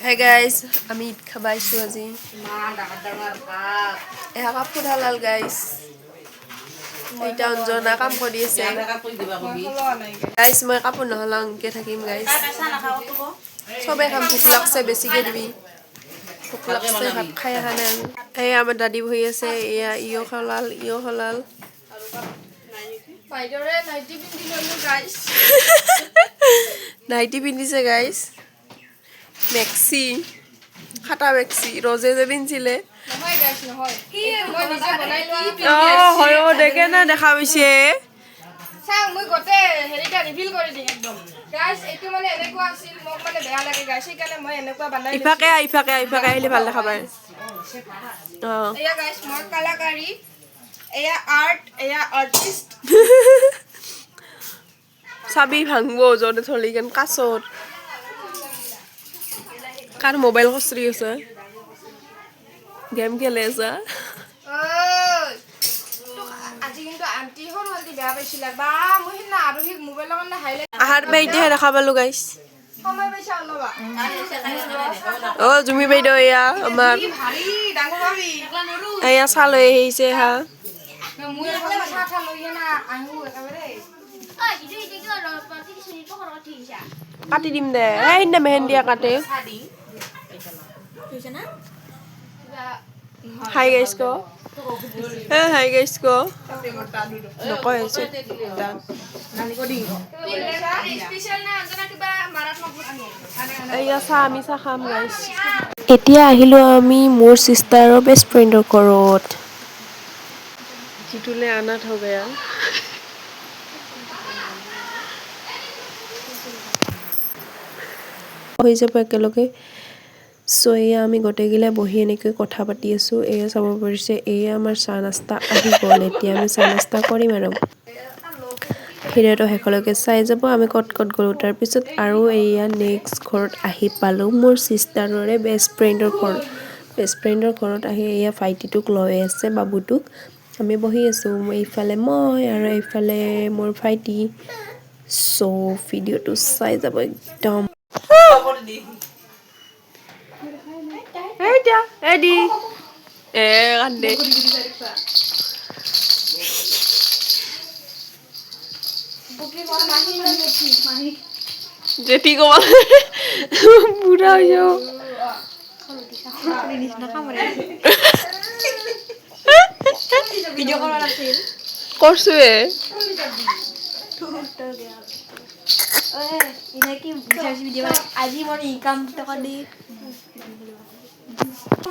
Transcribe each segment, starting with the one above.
Hey guys, আমি ঈদ খাবা আইছো আজি। এয়া কাপোৰ হালাল গাইজ। এইটা অঞ্জনা কাম কৰি আছে। গাইজ মই কাপোৰ নহলাও এনেকে থাকিম গাইজ। চবে কাম ভোক লাগছে বেছিকে দিবি। ভোক লাগছে ভাত খাই আহা নাই আমি। এই আমাৰ দাদি বহি আছে, এয়া ইও খলাল। বাইদেউৰে নাইটি পিন্ধি ললো গাইজ। নাইটি পিন্ধিছে গাইজ। মেক্সি খাটা মেক্সি রোজে যে পিনছিলে নহয় গাইস নহয় কি মই নিজে বনাই লোৱা হয় দেখে না দেখা পাইছে চাও মই গতে হেৰিটা ৰিভিল কৰি দিম একদম গাইস এটো মানে এনেকুৱা আছিল মোক মানে বেয়া লাগে গাইস সেইকাৰণে মই এনেকুৱা বনাই ইফাকে আহিলে ভাল দেখা পায় এয়া গাইস মই কলাকাৰী এয়া আৰ্ট এয়া আৰ্টিস্ট চাবি ভাঙবো জনে থলি কেন কাছত কাৰ মোবাইল কষ্টৰি আছে গেম খেলে আছে আজি কিন্তু আন্টি হল আন্টি বেয়া পাইছিল বা মই না আৰু হি মোবাইল মানে হাইলাইট আহাৰ বেইতে দেখা পালো গাইস সময় পাইছা অলবা ও জুমি বেইদো এয়া আমাৰ ভাৰী ডাঙৰ ভাবি এয়া চালৈ আহিছে হা মই কথা লৈ না আহু একেবাৰে কাটি দিম দে এই না মেহেন্দিয়া কাটে হাই গাইস কো হাই গাইস কো নকয় আছে নানি কো দি স্পেশাল না অঞ্জনা কিবা মাৰাত্মক এয়া আমি চা খাম গাইস এতিয়া আহিলো আমি মোৰ সিস্টাৰৰ বেষ্ট ফ্ৰেণ্ডৰ ঘৰত জিতুলে অনাথ হৈ গয়া হৈ যাব একেলগে সো এয়া আমি গোটেইগিলা বহি এনেকৈ কথা পাতি আছো এয়া চাব পৰিছে এয়া আমাৰ চাহ নাস্তা আহি গ'ল এতিয়া আমি চাহ নাস্তা কৰিম আৰু ভিডিঅ'টো শেষলৈকে চাই যাব আমি কত গ'লো তাৰপিছত আৰু এয়া নেক্সট ঘৰত আহি পালো মোৰ সিস্টাৰৰে বেষ্ট ফ্ৰেণ্ডৰ ঘৰত আহি এয়া ভাইটিটোক লৈ আছে বাবুটোক আমি বহি আছো এইফালে মই আৰু এইফালে মোৰ ভাইটি সো ভিডিঅ'টো চাই যাব একদম এইটা এডি কান্দে যেতি কো বুঢ়া হৈ যাও ভিডিঅ' কৰা আছিল কৰছুৱে আজি মোৰ ইনকাম টকা দি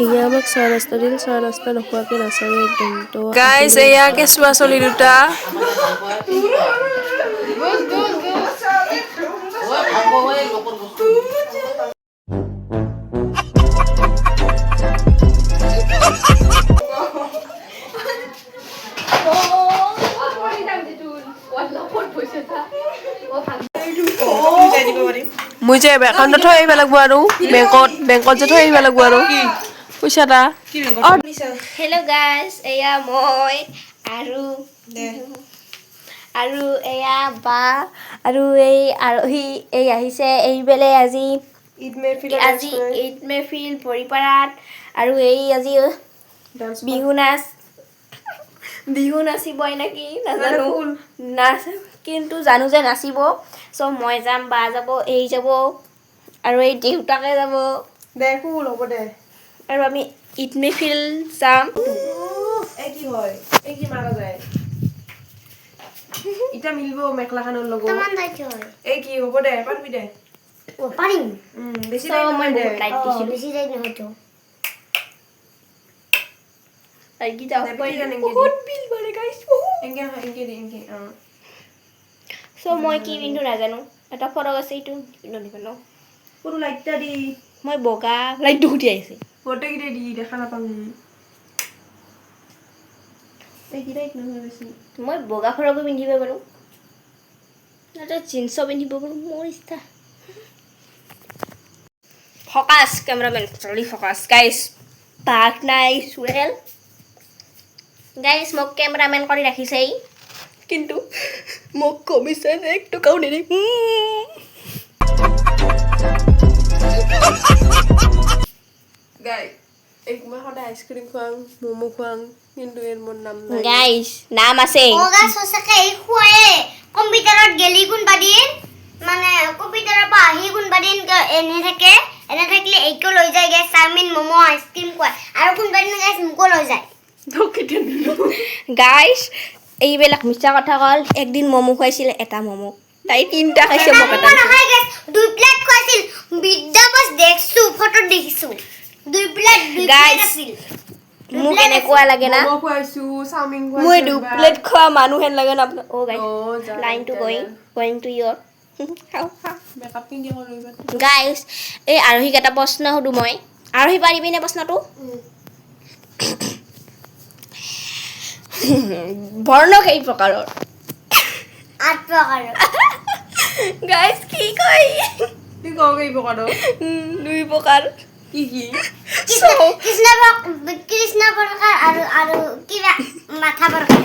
এয়া আমাক চাহ নাস্তা দিল চাহ নাস্তা নোখোৱাকে নাচাবে একদম তো গাইস এয়া কেঁচুৱা চলি দুটা মই যে একাউণ্টত থৈ আহিব লাগিব আৰু বেংকত যে থৈ আহিব লাগিব আৰু পইচাটা হেল্ল' গাইজ এয়া মই আৰু এয়া বা আৰু এই আলহী এই আহিছে এইবেলে আজি ঈদ মেহফিল বৰিপাৰাত আৰু এই আজি বিহু নাচিবই নেকি নাজানো কিন্তু জানো যে নাচিব চ' মই যাম বা যাব এই যাব আৰু এই দেউতাকে যাব দে কুল হ'ব দে আৰু আমি ঈদ মেহফিল যাম এই কি হয় এই কি মাৰা যায় ইটা মিলব মেখলাখানৰ লগত তামান নাইছে এই কি হ'ব দে পাৰবি দে ও পাৰিম বেছি টাইম মই বহুত লাইট দিছি বেছি টাইম নহতো আইগি যাও বহুত বিল বলে গাইস এঙ্গে সো মই কি বিন্দু নাজানো এটা ফৰক আছে ইটো বিন্দু নিবনো পুরো লাইটটা দি মই বগা লাইট দুটি আইছে ফটো কি দি দেখা না পাম এই কি লাইট নহয় বেছি মই বগা ফৰক পিন্ধিব পাৰো এটা জিন্স পিন্ধিব পাৰো মোৰ ইচ্ছা ফকাস ক্যামেৰাম্যান চলি ফকাস গাইস বাক নাই সুৰেল গাইস মোক ক্যামেৰাম্যান কৰি ৰাখিছে কিন্তু মোক কমিছন এক টকাও নিদি আইসক্ৰিম খুৱাং ম'ম' খুৱাং কিন্তু এৰ মোৰ নাম নাই গাইস নাম আছে গাইস সঁচাকে এই খুৱায়ে কম্পিউটাৰত গেলি কোনবা দিন মানে কম্পিউটাৰৰ পৰা আহি কোনবা দিন এনে থাকিলে এইকো লৈ যায় গাইস চাওমিন ম'ম' আইসক্রিম খুৱাই আৰু কোনবা দিন গাইস মুকো লৈ যায় গাইস এইবিলাক মিছা কথা কল একদিন ম'ম খুৱাইছিল এটা ম'ম তাই তিনটা খাইছে মোক এটা নহয় গাইস দুই প্লেট খুৱাইছিল বিদ্যাবাস দেখছো ফটো দেখিছো দুই প্লেট আছিল মোক এনেকুৱা লাগে না ম'ম' খুৱাইছো চাওমিন খুৱাইছো মই দুই প্লেট খোৱা মানুহ হেন লাগে না আপোনাক ও guys line to going to your makeup কিনকে কৰিবা গাইস এই আৰোহীক এটা প্ৰশ্ন সুধো মই আৰোহী পাৰিবি নে প্ৰশ্নটো বৰ্ণ কেই প্ৰকাৰৰ 8 প্ৰকাৰৰ গাইস কি কই তুই কওগে বকাটো দুই প্ৰকাৰ কি কৃষ্ণ প্ৰকাৰ আৰু কিবা মাথা প্ৰকাৰ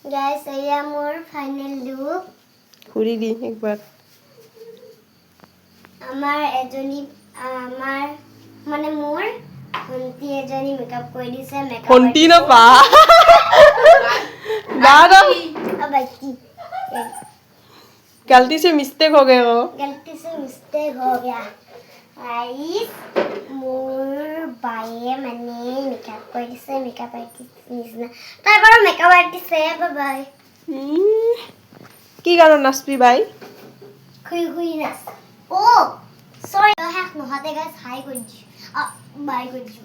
গাইস এয়া মোৰ ফাইনাল লুক ঘুৰি দি একবাৰ আমাৰ মানে মোৰ ভন্টি এজনী মেকআপ কৰি দিছে মেকআপ ফন্টি না পা बारा बाकी गलती से मिस्टेक हो गया वो गलती से मिस्टेक हो गया गाइस मोर बाये মানে মেকআপ কৰি দিছে মেকআপ আৰ্টিষ্ট নিচিনা তাই বাৰু মেকআপ আৰ্টিষ্ট হে বাই কি গান নাচবি ভাই খুই নাচ ও সৰি হ্যাঁ নহতে গাইস হাই কৰিছো বাই কৰিছো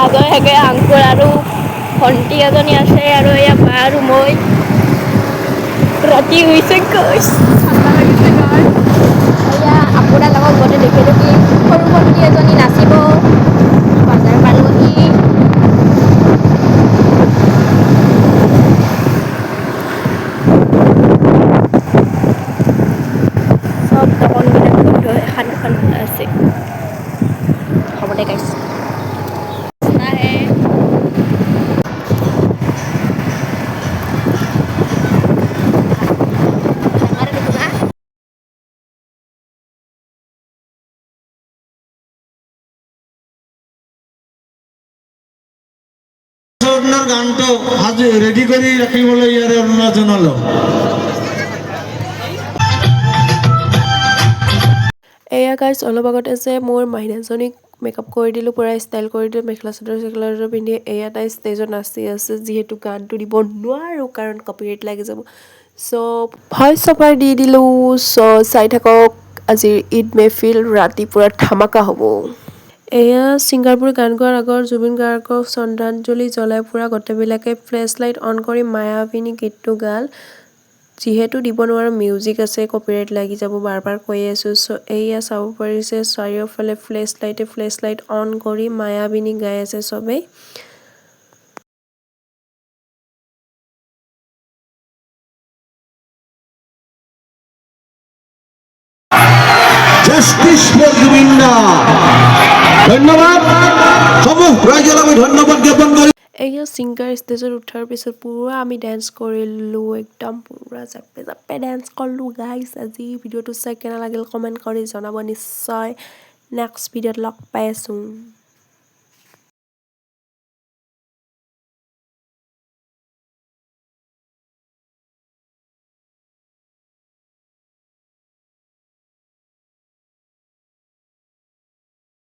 আগৰ হেগে আংকুৰ আৰু ভণ্টি এজনী আছে আৰু এয়া বা আৰু মই ৰাতি হৈছে গৈছ এয়া আপোনাৰ লগত গতে দেখিলোঁ কি সৰু ভণ্টি এজনী নাচিব বজাৰ পালোহি চব দোকানবিলাক বন্ধ এখন এখন খোলা আছে হ'ব দে গাইছ গানটো আজি ৰেডি কৰি ৰাখিবলৈ ইয়াৰে অনুৰোধ জনালো এয়া গাইজ অলপ আগতে যে মোৰ মাইনাজনীক মেকআপ কৰি দিলোঁ পূৰা ষ্টাইল কৰি দিলোঁ মেখেলা চাদৰ পিন্ধি এয়া তাই ষ্টেজত নাচি আছে যিহেতু গানটো দিব নোৱাৰোঁ কাৰণ কপিৰাইট লাগি যাব চ' ভইচ অভাৰ দি দিলোঁ চ' চাই থাকক আজিৰ ঈদ মেহফিল ৰাতি পূৰা ধামাকা হ'ব এয়া ছিংগাৰবোৰ গান গোৱাৰ আগৰ জুবিন গাৰ্গক শ্ৰদ্ধাঞ্জলি জ্বলাই পূৰা গোটেইবিলাকে ফ্লেছ লাইট অন কৰি মায়াবিনী গীতটো গাল যিহেতু দিব নোৱাৰো মিউজিক আছে কপিৰাইট লাগি যাব বাৰ বাৰ কৈ আছোঁ চ' এয়া চাব পাৰিছে চাৰিওফালে ফ্লেছ লাইট অন কৰি মায়াবিনী গাই আছে চবেই জাস্টিস ফৰ জুবিন দা ধন্যবাদ ৰাইজলৈ মই ধন্যবাদ জ্ঞাপন কৰি এইয়া ছিংগাৰ ষ্টেজত উঠাৰ পিছত পুৰা আমি ডেন্স কৰিলোঁ একদম পুৰা জাপে জাপে ডেন্স কৰিলোঁ গাইছ আজি ভিডিঅ'টো চাই কেনে লাগিল কমেণ্ট কৰি জনাব নিশ্চয় নেক্সট ভিডিঅ'ত লগ পাই আছোঁ